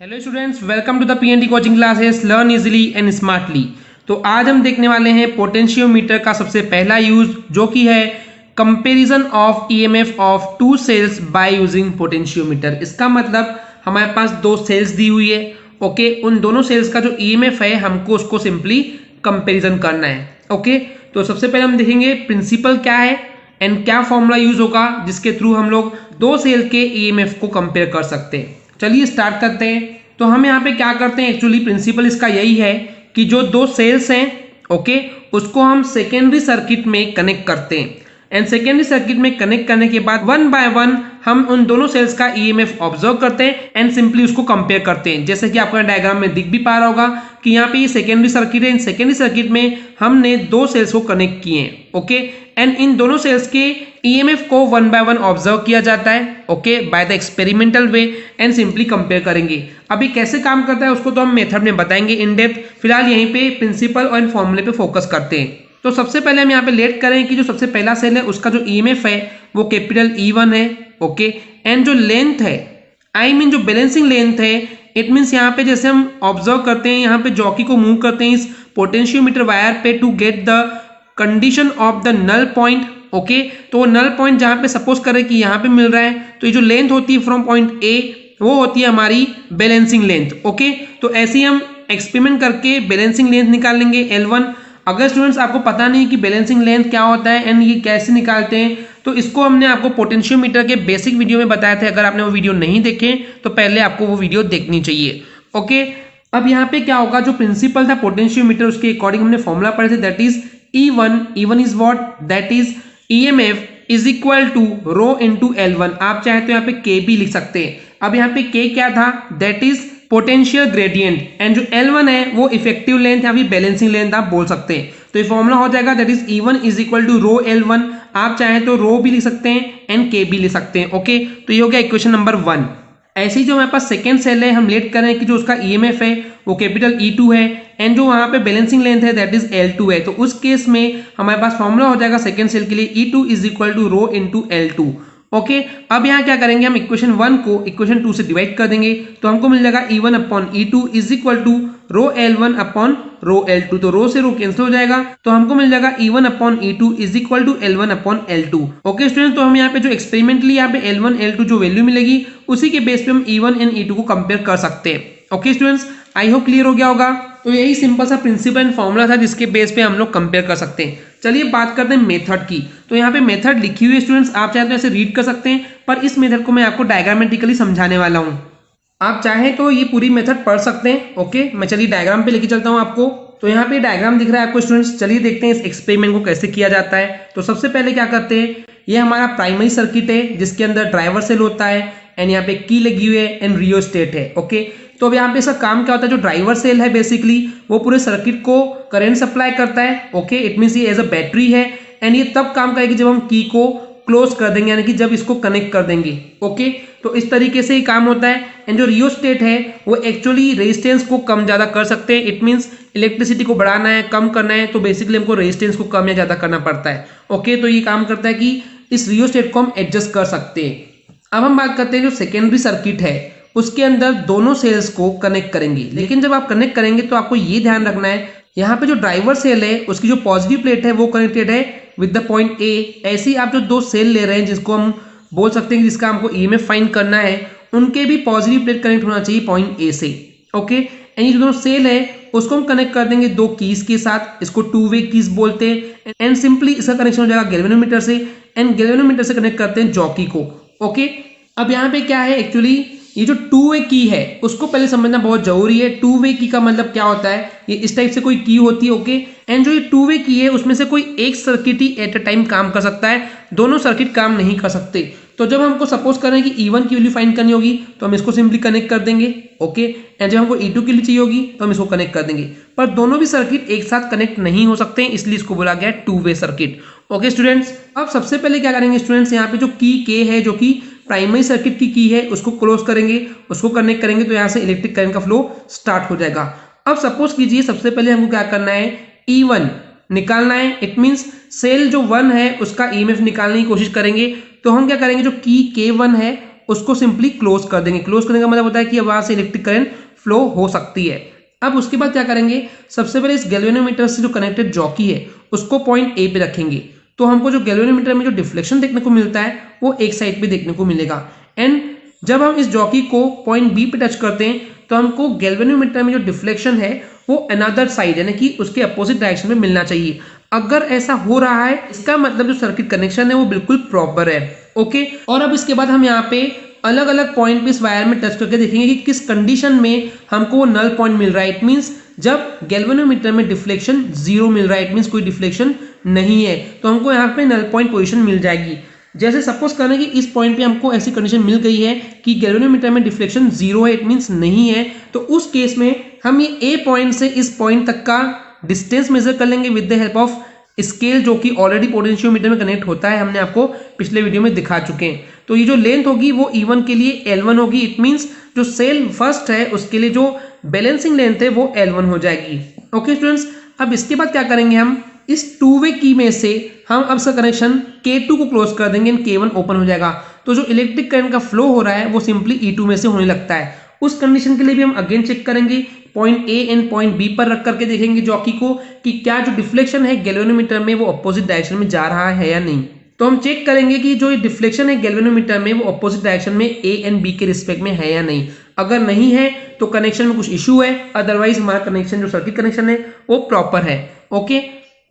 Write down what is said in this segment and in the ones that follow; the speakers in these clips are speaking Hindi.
Hello students, welcome to the PNT coaching classes learn easily and smartly. तो आज हम देखने वाले हैं पोटेंशियोमीटर का सबसे पहला यूज, जो कि है comparison of EMF of two cells by using potentiometer. इसका मतलब हमारे पास दो सेल्स दी हुई है, ओके। उन दोनों सेल्स का जो ईएमएफ है हमको उसको सिंपली कंपैरिजन करना है, ओके। तो सबसे पहले हम देखेंगे प्रिंसिपल क्या है एंड क्या फॉर्मूला यूज होगा जिसके थ्रू हम लोग दो सेल के ईएमएफ को कंपेयर कर सकते हैं। चलिए स्टार्ट करते हैं। तो हम यहाँ पे क्या करते हैं, एक्चुअली प्रिंसिपल इसका यही है कि जो दो सेल्स हैं, ओके, उसको हम सेकेंडरी सर्किट में कनेक्ट करते हैं एंड सेकेंडरी सर्किट में कनेक्ट करने के बाद वन बाय वन हम उन दोनों सेल्स का ईएमएफ ऑब्जर्व करते हैं एंड सिंपली उसको कंपेयर करते हैं। जैसे कि आपको डायग्राम में दिख भी पा रहा होगा कि यहाँ पे ये सेकेंडरी सर्किट है। इन सेकेंडरी सर्किट में हमने दो सेल्स को कनेक्ट किए हैं, ओके, एंड इन दोनों सेल्स के ईएमएफ को वन बाय वन ऑब्जर्व किया जाता है, okay, by the experimental way and simply compare करेंगे। अभी कैसे काम करता है उसको तो हम मेथड में बताएंगे इन डेप्थ, फिलहाल यहीं पे प्रिंसिपल और फॉर्मूले पे फोकस करते हैं। तो सबसे पहले हम यहाँ पे लेट करें कि जो सबसे पहला सेल है उसका जो ईएमएफ है वो कैपिटल E1 है, ओके, एंड जो लेंथ है, आई मीन जो बैलेंसिंग लेंथ है, इट मीन्स यहाँ पे जैसे हम ऑब्जर्व करते हैं, यहाँ पे जॉकी को मूव करते हैं इस पोटेंशियोमीटर वायर पे to get the condition of the null point, okay. तो नल पॉइंट जहाँ पे सपोज करें कि यहाँ पे मिल रहा है, तो ये जो लेंथ होती है फ्रॉम पॉइंट ए वो होती है हमारी बैलेंसिंग लेंथ, ओके। तो ऐसे ही हम एक्सपेरिमेंट करके बैलेंसिंग लेंथ निकाल लेंगे L1। अगर स्टूडेंट्स आपको पता नहीं कि बैलेंसिंग लेंथ क्या होता है एंड ये कैसे निकालते हैं, तो इसको हमने आपको पोटेंशियोमीटर के बेसिक वीडियो में बताया था। अगर आपने वो वीडियो नहीं देखे तो पहले आपको वो वीडियो देखनी चाहिए, ओके। अब यहाँ पे क्या होगा, जो प्रिंसिपल था पोटेंशियोमीटर उसके अकॉर्डिंग हमने फॉर्मूला पढ़े थे, that is E1 is what, that is EMF is equal to rho into L1। आप चाहे तो यहाँ पे K भी लिख सकते हैं। अब यहाँ पे K क्या था, that is potential gradient, and जो L1 है वो इफेक्टिव लेंथ या फिर बैलेंसिंग लेंथ आप बोल सकते हैं। तो ये फॉर्मूला हो जाएगा that is E1 is equal to rho L1। आप चाहे तो रो भी लिख सकते हैं एंड K भी लिख सकते हैं, ओके। तो ये हो गया इक्वेशन नंबर 1। ऐसे ही जो हमारे पास सेकेंड सेल है, हम लेट करें कि जो उसका ईएमएफ है वो कैपिटल E2 है एंड जो वहां पे बैलेंसिंग लेंथ है दैट इज L2 है। तो उस केस में हमारे पास फॉर्मूला हो जाएगा सेकेंड सेल के लिए E2 is equal to rho into L2, okay. अब यहाँ क्या करेंगे, हम इक्वेशन 1 को इक्वेशन 2 से डिवाइड कर देंगे, तो हमको मिल जाएगा E1 upon E2 is equal to rho L1 upon rho L2। तो रो से रो कैंसिल हो जाएगा, तो हमको मिल जाएगा E1 upon E2 is equal to L1 upon L2, okay student. तो हम यहाँ पे जो एक्सपेरिमेंटली यहाँ पे L1 L2 जो वैल्यू मिलेगी उसी के बेस पे हम E1 एंड E2 को कंपेयर कर सकते हैं, okay students. I hope clear हो गया होगा। तो यही सिंपल सा प्रिंसिपल एंड फॉर्मूला था जिसके बेस पे हम लोग कंपेयर कर सकते हैं। चलिए बात करते हैं मेथड की। तो यहाँ पे मेथड लिखी हुई है स्टूडेंट्स, आप चाहे तो ऐसे रीड कर सकते हैं, पर इस मेथड को मैं आपको डायग्रामेटिकली समझाने वाला हूँ। आप चाहें तो ये पूरी मेथड पढ़ सकते हैं, ओके। मैं चलिए डायग्राम पे लेके चलता हूँ आपको। तो यहाँ पे डायग्राम दिख रहा है आपको स्टूडेंट्स, चलिए देखते हैं इस एक्सपेरिमेंट को कैसे किया जाता है। तो सबसे पहले क्या करते हैं, ये हमारा प्राइमरी सर्किट है जिसके अंदर ड्राइवर सेल होता है एंड यहाँ पे की लगी हुई है एंड रियोस्टेट है, ओके। तो अब यहाँ पे इसका काम क्या होता है, जो ड्राइवर सेल है बेसिकली वो पूरे सर्किट को करंट सप्लाई करता है, ओके। इट मीन्स ये एज अ बैटरी है एंड ये तब काम करेगी जब हम की को क्लोज कर देंगे, यानी कि जब इसको कनेक्ट कर देंगे, ओके। तो इस तरीके से ही काम होता है। एंड जो रियोस्टेट है वो एक्चुअली रेजिस्टेंस को कम ज्यादा कर सकते हैं। इट मीन्स इलेक्ट्रिसिटी को बढ़ाना है, कम करना है, तो बेसिकली हमको रेजिस्टेंस को कम या ज्यादा करना पड़ता है, ओके। तो ये काम करता है कि इस रियोस्टेट को हम एडजस्ट कर सकते हैं। अब हम बात करते हैं जो सेकेंडरी सर्किट है उसके अंदर दोनों सेल्स को कनेक्ट करेंगे, लेकिन जब आप कनेक्ट करेंगे तो आपको ये ध्यान रखना है, यहाँ पे जो ड्राइवर सेल है उसकी जो पॉजिटिव प्लेट है वो कनेक्टेड है विद द पॉइंट ए। ऐसे ही आप जो दो सेल ले रहे हैं जिसको हम बोल सकते हैं कि जिसका हमको ईएमएफ फाइंड करना है, उनके भी पॉजिटिव प्लेट कनेक्ट होना चाहिए पॉइंट ए से, ओके। एंड ये जो दोनों सेल है उसको हम कनेक्ट कर देंगे दो कीज के साथ, इसको टू वे कीज बोलते हैं एंड सिंपली इसका कनेक्शन हो जाएगा गैल्वेनोमीटर से एंड गैल्वेनोमीटर से कनेक्ट करते हैं जॉकी को, ओके। अब यहाँ पे क्या है, एक्चुअली ये जो टू वे की है उसको पहले समझना बहुत जरूरी है। टू वे की का मतलब क्या होता है, ये इस टाइप से कोई की होती है, ओके। एंड जो ये टू वे की है उसमें से कोई एक circuit he at a time काम कर सकता है, दोनों सर्किट काम नहीं कर सकते। तो जब हमको सपोज करें कि E1 की वैल्यू फाइंड करनी होगी तो हम इसको सिंपली कनेक्ट कर देंगे, ओके। एंड जब हमको E2 की वैल्यू चाहिए होगी तो हम इसको कनेक्ट कर देंगे, पर दोनों भी सर्किट एक साथ कनेक्ट नहीं हो सकते, इसलिए इसको बोला गया two way circuit, okay students. अब सबसे पहले क्या करेंगे स्टूडेंट्स, यहाँ पे जो की K है जो कि प्राइमरी सर्किट की है उसको क्लोज करेंगे, उसको कनेक्ट करेंगे, तो यहाँ से इलेक्ट्रिक करंट का फ्लो स्टार्ट हो जाएगा। अब सपोज कीजिए सबसे पहले हमको क्या करना है, E1 निकालना है। इट मीन्स सेल जो 1 है उसका ईएमएफ निकालने की कोशिश करेंगे। तो हम क्या करेंगे, जो की K1 है उसको सिंपली क्लोज कर देंगे। क्लोज करने का मतलब होता है कि वहां से इलेक्ट्रिक करंट फ्लो हो सकती है। अब उसके बाद क्या करेंगे, सबसे पहले इस गैल्वेनोमीटर से जो कनेक्टेड जॉकी है उसको पॉइंट ए पे रखेंगे, तो हमको जो गैल्वेनोमीटर में जो डिफ्लेक्शन देखने को मिलता है वो एक साइड पे देखने को मिलेगा। एंड जब हम इस जॉकी को पॉइंट बी पे टच करते हैं तो हमको गैल्वेनोमीटर में जो डिफ्लेक्शन है वो अनदर साइड यानी कि उसके अपोजिट डायरेक्शन में मिलना चाहिए। अगर ऐसा हो रहा है इसका मतलब जो सर्किट कनेक्शन है वो बिल्कुल प्रॉपर है। ओके, और अब इसके बाद हम यहाँ पे अलग अलग पॉइंट पे इस वायर में टच करके देखेंगे कि किस कंडीशन में हमको वो नल पॉइंट मिल रहा है। इट मींस जब गैल्वेनोमीटर में डिफ्लेक्शन 0 मिल रहा है, इट मींस कोई डिफ्लेक्शन नहीं है, तो हमको यहाँ पे नल पॉइंट पोजीशन मिल जाएगी। जैसे सपोज करें कि इस पॉइंट पे हमको ऐसी कंडीशन मिल गई है कि गैल्वेनोमीटर में डिफ्लेक्शन 0 है, इट मींस नहीं है, तो उस केस में हम ये ए पॉइंट से इस पॉइंट तक का डिस्टेंस मेजर कर लेंगे with the help of scale, जो कि ऑलरेडी पोटेंशियोमीटर में कनेक्ट होता है, हमने आपको पिछले वीडियो में दिखा चुके हैं। तो ये जो लेंथ होगी वो E1 के लिए L1 होगी। इट मींस जो सेल फर्स्ट है उसके लिए जो बैलेंसिंग लेंथ है वो L1 हो जाएगी। ओके स्टूडेंट्स, अब इसके बाद क्या करेंगे, हम इस टू वे की में से हम अब इसका कनेक्शन K2 को क्लोज कर देंगे, K1 ओपन हो जाएगा। तो जो इलेक्ट्रिक करंट का फ्लो हो रहा है वो सिंपली E2 में से होने लगता है। उस कंडीशन के लिए भी हम अगेन चेक करेंगे, point A and point B पर रख करके देखेंगे जॉकी को कि क्या जो डिफ्लेक्शन है गैल्वेनोमीटर में वो अपोजिट डायरेक्शन में जा रहा है या नहीं। तो हम चेक करेंगे कि जो डिफ्लेक्शन है गैल्वेनोमीटर में वो अपोजिट डायरेक्शन में ए एंड बी के रिस्पेक्ट में है या नहीं। अगर नहीं है तो कनेक्शन में कुछ इश्यू है, अदरवाइज हमारा कनेक्शन जो सर्किट कनेक्शन है वो प्रॉपर है। ओके,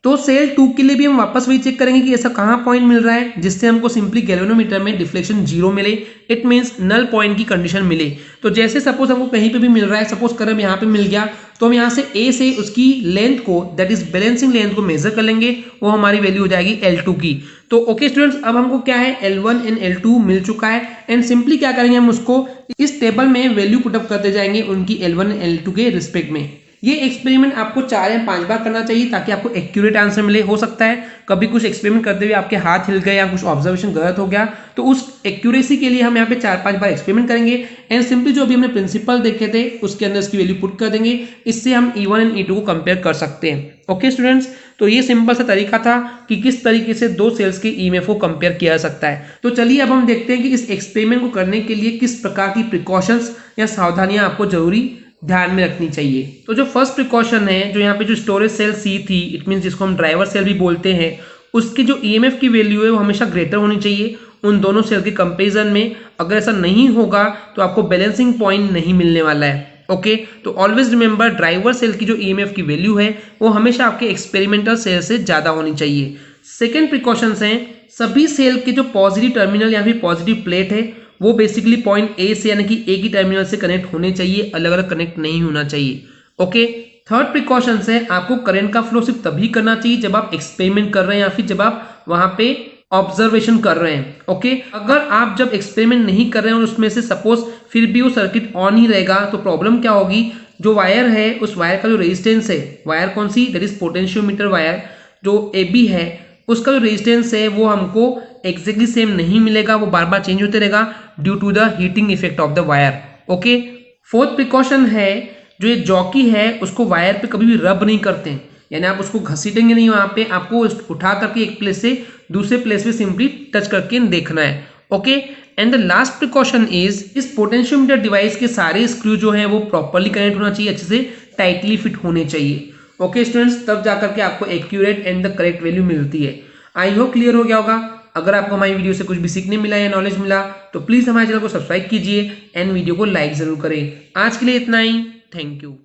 तो सेल 2 के लिए भी हम वापस वही चेक करेंगे कि ऐसा कहां पॉइंट मिल रहा है जिससे हमको सिंपली गैल्वेनोमीटर में डिफ्लेक्शन 0 मिले, इट मींस नल पॉइंट की कंडीशन मिले। तो जैसे सपोज हमको कहीं पे भी मिल रहा है, सपोज कर हम यहाँ पे मिल गया, तो हम यहाँ से ए से उसकी लेंथ को, दैट इज बैलेंसिंग लेंथ को मेजर कर लेंगे, वो हमारी वैल्यू हो जाएगी L2 की। तो ओके स्टूडेंट्स, अब हमको क्या है L1 एंड L2 मिल चुका है, एंड सिंपली क्या करेंगे, हम उसको इस टेबल में वैल्यू पुटअप करते जाएंगे उनकी L1 एंड L2 के रिस्पेक्ट में। ये एक्सपेरिमेंट आपको 4 या 5 बार करना चाहिए ताकि आपको एक्यूरेट आंसर मिले। हो सकता है कभी कुछ एक्सपेरिमेंट करते हुए आपके हाथ हिल गए या कुछ ऑब्जर्वेशन गलत हो गया, तो उस एक्यूरेसी के लिए हम यहाँ पे 4-5 बार एक्सपेरिमेंट करेंगे एंड सिंपली जो अभी हमने प्रिंसिपल देखे थे उसके अंदर इसकी वैल्यू पुट कर देंगे। इससे हम E1 एंड E2 को कंपेयर कर सकते हैं। ओके स्टूडेंट्स, तो ये सिंपल सा तरीका था कि किस तरीके से दो सेल्स के ईएमएफ को कंपेयर किया जा सकता है। तो चलिए अब हम देखते हैं कि इस एक्सपेरिमेंट को करने के लिए किस प्रकार की प्रिकॉशंस या सावधानियां आपको जरूरी ध्यान में रखनी चाहिए। तो जो फर्स्ट प्रिकॉशन है, जो यहाँ पे जो स्टोरेज सेल C थी, इट मीन जिसको हम ड्राइवर सेल भी बोलते हैं, उसकी जो ईएमएफ की वैल्यू है वो हमेशा ग्रेटर होनी चाहिए उन दोनों सेल के कंपेरिजन में। अगर ऐसा नहीं होगा तो आपको बैलेंसिंग पॉइंट नहीं मिलने वाला है। ओके, तो ऑलवेज रिमेंबर ड्राइवर सेल की जो ईएमएफ की वैल्यू है वो हमेशा आपके एक्सपेरिमेंटल सेल से ज्यादा होनी चाहिए। सेकेंड प्रिकॉशंस हैं, सभी सेल के जो पॉजिटिव टर्मिनल या फिर पॉजिटिव प्लेट है वो बेसिकली पॉइंट ए से यानी कि ए की टर्मिनल से कनेक्ट होने चाहिए, अलग अलग कनेक्ट नहीं होना चाहिए। ओके, थर्ड प्रिकॉशन है, आपको करंट का फ्लो सिर्फ तभी करना चाहिए जब आप एक्सपेरिमेंट कर रहे हैं या फिर जब आप वहां पे ऑब्जर्वेशन कर रहे हैं। ओके, अगर आप जब एक्सपेरिमेंट नहीं कर रहे हैं और उसमें से सपोज फिर भी वो सर्किट ऑन ही रहेगा तो प्रॉब्लम क्या होगी, जो वायर है उस वायर का जो रेजिस्टेंस है, वायर कौन सी, दैट इज पोटेंशियोमीटर वायर जो AB है, उसका जो रेजिस्टेंस है वो हमको एग्जैक्टली सेम नहीं मिलेगा, वो बार बार चेंज होते रहेगा due to the heating effect of the wire. Okay, fourth precaution है, जो ये जॉकी है उसको वायर पे कभी भी रब नहीं करते हैं, यानी आप उसको घसीटेंगे नहीं, वहां पे आपको उठा करके एक प्लेस से दूसरे प्लेस पे सिंपली टच करके देखना है। Okay, and the last precaution is, इस पोटेंशियोमीटर डिवाइस के सारे स्क्रू जो है वो प्रॉपरली कनेक्ट होना चाहिए, अच्छे से टाइटली फिट होने चाहिए। ओके स्टूडेंट्स, तब जाकर के आपको accurate and the correct value मिलती है। आई होप क्लियर हो गया होगा। अगर आपको हमारी वीडियो से कुछ भी सीखने मिला या नॉलेज मिला तो प्लीज हमारे चैनल को सब्सक्राइब कीजिए एंड वीडियो को लाइक जरूर करें। आज के लिए इतना ही, थैंक यू।